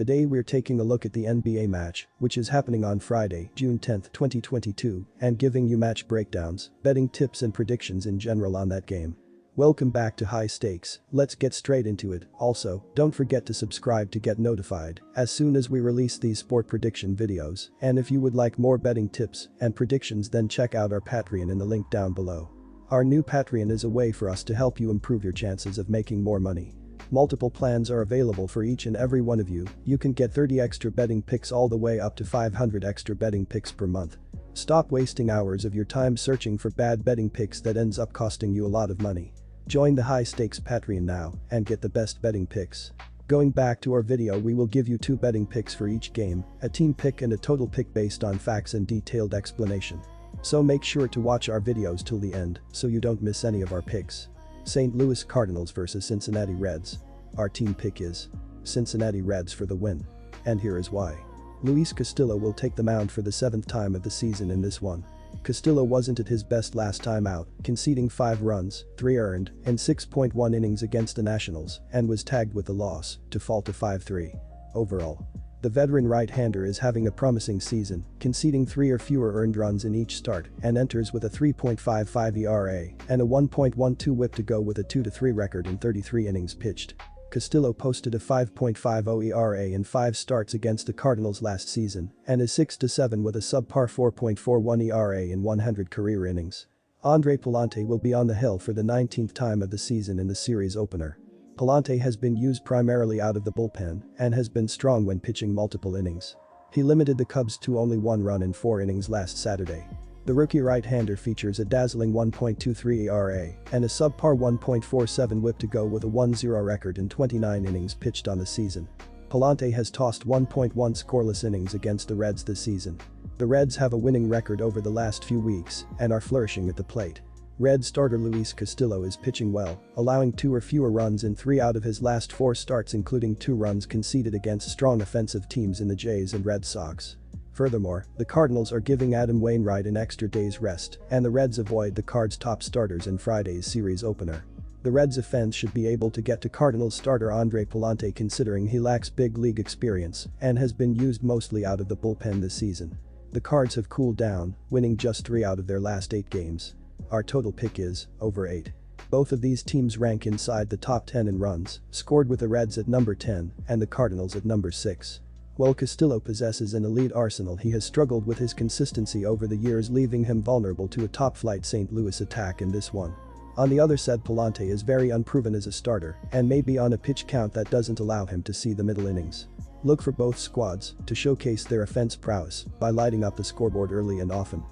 Today we're taking a look at the NBA match, which is happening on Friday, June 10, 2022, and giving you match breakdowns, betting tips and predictions in general on that game. Welcome back to High Stakes, let's get straight into it. Also, don't forget to subscribe to get notified as soon as we release these sport prediction videos, and if you would like more betting tips and predictions, then check out our Patreon in the link down below. Our new Patreon is a way for us to help you improve your chances of making more money. Multiple plans are available for each and every one of you. You can get 30 extra betting picks all the way up to 500 extra betting picks per month. Stop wasting hours of your time searching for bad betting picks that ends up costing you a lot of money. Join the High Stakes Patreon now and get the best betting picks. Going back to our video, we will give you 2 betting picks for each game, a team pick and a total pick based on facts and detailed explanation. So make sure to watch our videos till the end so you don't miss any of our picks. St. Louis Cardinals vs Cincinnati Reds. Our team pick is Cincinnati Reds for the win. And here is why. Luis Castillo will take the mound for the 7th time of the season in this one. Castillo wasn't at his best last time out, conceding 5 runs, 3 earned, in 6.1 innings against the Nationals, and was tagged with the loss to fall to 5-3. Overall, the veteran right-hander is having a promising season, conceding 3 or fewer earned runs in each start and enters with a 3.55 ERA and a 1.12 WHIP to go with a 2-3 record in 33 innings pitched. Castillo posted a 5.50 ERA in 5 starts against the Cardinals last season and is 6-7 with a subpar 4.41 ERA in 100 career innings. Andre Pallante will be on the hill for the 19th time of the season in the series opener. Pallante has been used primarily out of the bullpen and has been strong when pitching multiple innings. He limited the Cubs to only 1 run in 4 innings last Saturday. The rookie right-hander features a dazzling 1.23 ERA and a subpar 1.47 WHIP to go with a 1-0 record in 29 innings pitched on the season. Pallante has tossed 1.1 scoreless innings against the Reds this season. The Reds have a winning record over the last few weeks and are flourishing at the plate. Red starter Luis Castillo is pitching well, allowing 2 or fewer runs in 3 out of his last 4 starts, including 2 runs conceded against strong offensive teams in the Jays and Red Sox. Furthermore, the Cardinals are giving Adam Wainwright an extra day's rest, and the Reds avoid the Cards' top starters in Friday's series opener. The Reds' offense should be able to get to Cardinals starter Andre Pallante, considering he lacks big league experience and has been used mostly out of the bullpen this season. The Cards have cooled down, winning just 3 out of their last 8 games. Our total pick is over 8. Both of these teams rank inside the top 10 in runs scored, with the Reds at number 10 and the Cardinals at number 6. While Castillo possesses an elite arsenal, he has struggled with his consistency over the years, leaving him vulnerable to a top-flight St. Louis attack in this one. On the other side, Pallante is very unproven as a starter and may be on a pitch count that doesn't allow him to see the middle innings. Look for both squads to showcase their offense prowess by lighting up the scoreboard early and often.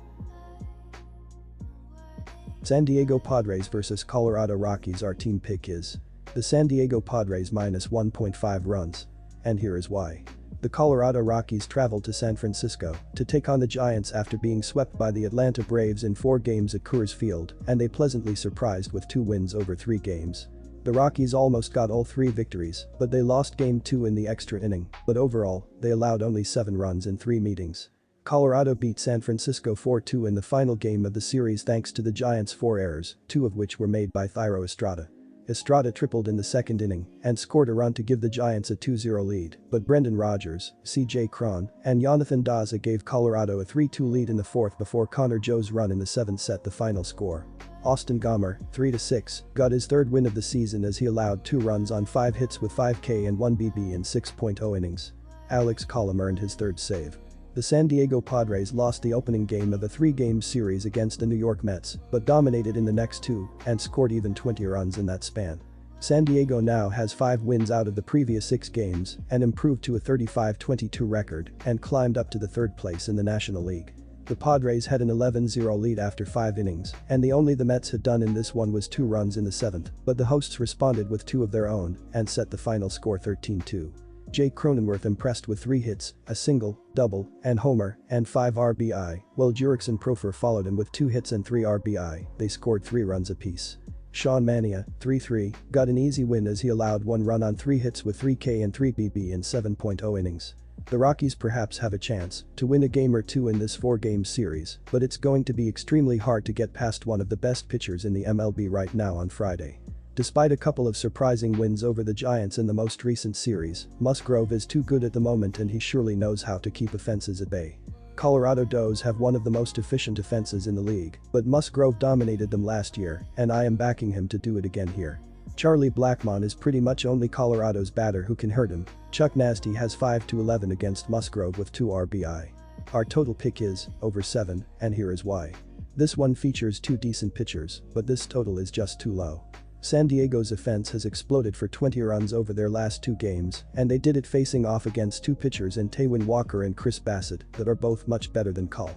San Diego Padres vs Colorado Rockies. Our team pick is the San Diego Padres minus 1.5 runs. And here is why. The Colorado Rockies traveled to San Francisco to take on the Giants after being swept by the Atlanta Braves in 4 games at Coors Field, and they pleasantly surprised with 2 wins over 3 games. The Rockies almost got all 3 victories, but they lost Game 2 in the extra inning, but overall, they allowed only 7 runs in 3 meetings. Colorado beat San Francisco 4-2 in the final game of the series thanks to the Giants' 4 errors, 2 of which were made by Thairo Estrada. Estrada tripled in the 2nd inning and scored a run to give the Giants a 2-0 lead, but Brendan Rodgers, C.J. Cron, and Jonathan Daza gave Colorado a 3-2 lead in the 4th before Connor Joe's run in the 7th set the final score. Austin Gomber, 3-6, got his 3rd win of the season as he allowed 2 runs on 5 hits with 5 K and 1 BB in 6.0 innings. Alex Colom earned his 3rd save. The San Diego Padres lost the opening game of a 3-game series against the New York Mets, but dominated in the next 2 and scored even 20 runs in that span. San Diego now has 5 wins out of the previous 6 games and improved to a 35-22 record and climbed up to the 3rd place in the National League. The Padres had an 11-0 lead after 5 innings, and the only the Mets had done in this one was 2 runs in the 7th, but the hosts responded with 2 of their own and set the final score 13-2. Jake Cronenworth impressed with 3 hits, a single, double, and homer, and 5 RBI, while Jurickson Profar followed him with 2 hits and 3 RBI. They scored 3 runs apiece. Sean Mania, 3-3, got an easy win as he allowed 1 run on 3 hits with 3 K and 3 BB in 7.0 innings. The Rockies perhaps have a chance to win a game or 2 in this 4-game series, but it's going to be extremely hard to get past one of the best pitchers in the MLB right now on Friday. Despite a couple of surprising wins over the Giants in the most recent series, Musgrove is too good at the moment and he surely knows how to keep offenses at bay. Colorado Does have one of the most efficient offenses in the league, but Musgrove dominated them last year, and I am backing him to do it again here. Charlie Blackmon is pretty much only Colorado's batter who can hurt him. Chuck Nasty has 5-11 against Musgrove with 2 RBI. Our total pick is over 7, and here is why. This one features 2 decent pitchers, but this total is just too low. San Diego's offense has exploded for 20 runs over their last 2 games, and they did it facing off against 2 pitchers in Taijuan Walker and Chris Bassett that are both much better than Cull.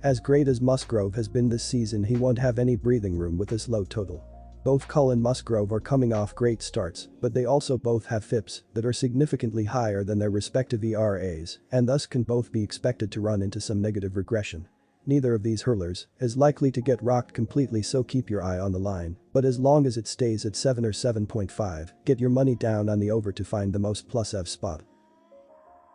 As great as Musgrove has been this season, he won't have any breathing room with this low total. Both Cull and Musgrove are coming off great starts, but they also both have FIPs that are significantly higher than their respective ERAs, and thus can both be expected to run into some negative regression. Neither of these hurlers is likely to get rocked completely, so keep your eye on the line, but as long as it stays at 7 or 7.5, get your money down on the over to find the most +F spot.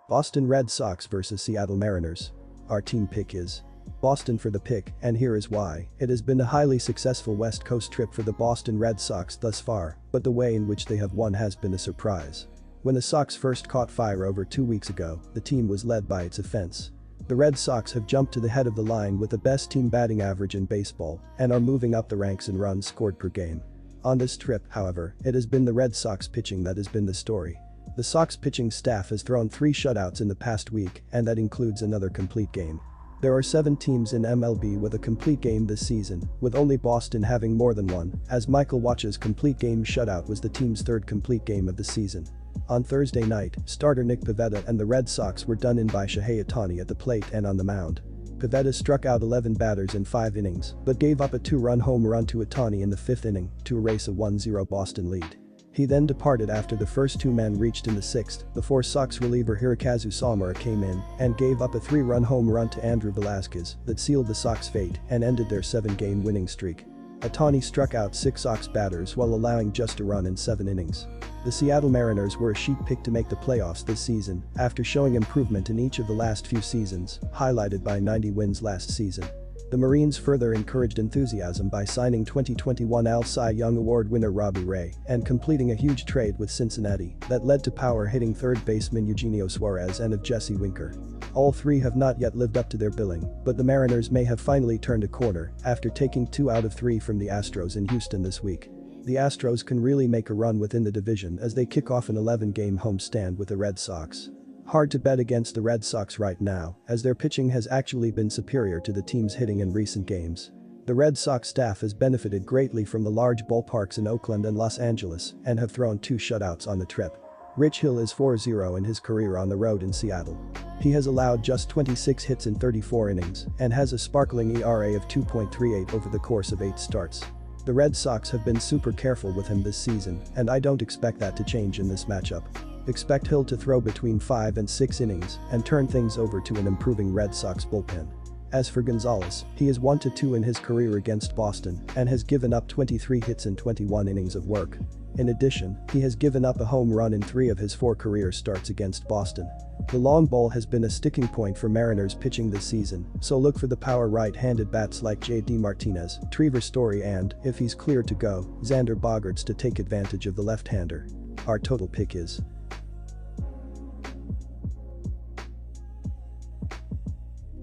Boston Red Sox vs Seattle Mariners. Our team pick is Boston for the pick, and here is why. It has been a highly successful West Coast trip for the Boston Red Sox thus far, but the way in which they have won has been a surprise. When the Sox first caught fire over 2 weeks ago, the team was led by its offense. The Red Sox have jumped to the head of the line with the best team batting average in baseball and are moving up the ranks in runs scored per game. On this trip, however, it has been the Red Sox pitching that has been the story. The Sox pitching staff has thrown 3 shutouts in the past week, and that includes another complete game. There are 7 teams in MLB with a complete game this season, with only Boston having more than one, as Michael Wacha's complete game shutout was the team's 3rd complete game of the season. On Thursday night, starter Nick Pivetta and the Red Sox were done in by Shohei Ohtani at the plate and on the mound. Pivetta struck out 11 batters in 5 innings, but gave up a 2-run home run to Ohtani in the 5th inning to erase a 1-0 Boston lead. He then departed after the first 2 men reached in the 6th before Sox reliever Hirokazu Samura came in and gave up a 3-run home run to Andrew Velazquez that sealed the Sox fate and ended their 7-game winning streak. Ohtani struck out 6 Sox batters while allowing just a run in 7 innings. The Seattle Mariners were a sheep pick to make the playoffs this season after showing improvement in each of the last few seasons, highlighted by 90 wins last season. The Marines further encouraged enthusiasm by signing 2021 AL Cy Young Award winner Robbie Ray and completing a huge trade with Cincinnati that led to power-hitting third baseman Eugenio Suarez and of Jesse Winker. All 3 have not yet lived up to their billing, but the Mariners may have finally turned a corner after taking 2 out of 3 from the Astros in Houston this week. The Astros can really make a run within the division as they kick off an 11-game homestand with the Red Sox. Hard to bet against the Red Sox right now, as their pitching has actually been superior to the team's hitting in recent games. The Red Sox staff has benefited greatly from the large ballparks in Oakland and Los Angeles and have thrown 2 shutouts on the trip. Rich Hill is 4-0 in his career on the road in Seattle. He has allowed just 26 hits in 34 innings and has a sparkling ERA of 2.38 over the course of 8 starts. The Red Sox have been super careful with him this season, and I don't expect that to change in this matchup. Expect Hill to throw between 5 and 6 innings and turn things over to an improving Red Sox bullpen. As for Gonzalez, he is 1-2 in his career against Boston and has given up 23 hits in 21 innings of work. In addition, he has given up a home run in 3 of his 4 career starts against Boston. The long ball has been a sticking point for Mariners pitching this season, so look for the power right-handed bats like J.D. Martinez, Trevor Story and, if he's cleared to go, Xander Bogaerts to take advantage of the left-hander. Our total pick is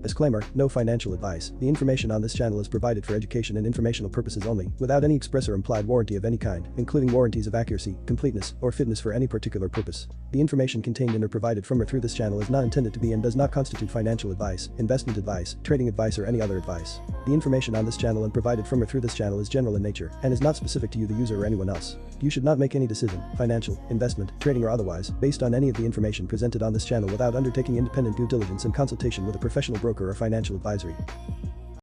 Disclaimer, no financial advice. The information on this channel is provided for education and informational purposes only, without any express or implied warranty of any kind, including warranties of accuracy, completeness, or fitness for any particular purpose. The information contained in or provided from or through this channel is not intended to be and does not constitute financial advice, investment advice, trading advice, or any other advice. The information on this channel and provided from or through this channel is general in nature and is not specific to you, the user, or anyone else. You should not make any decision, financial, investment, trading, or otherwise, based on any of the information presented on this channel without undertaking independent due diligence and consultation with a professional broker or financial advisory.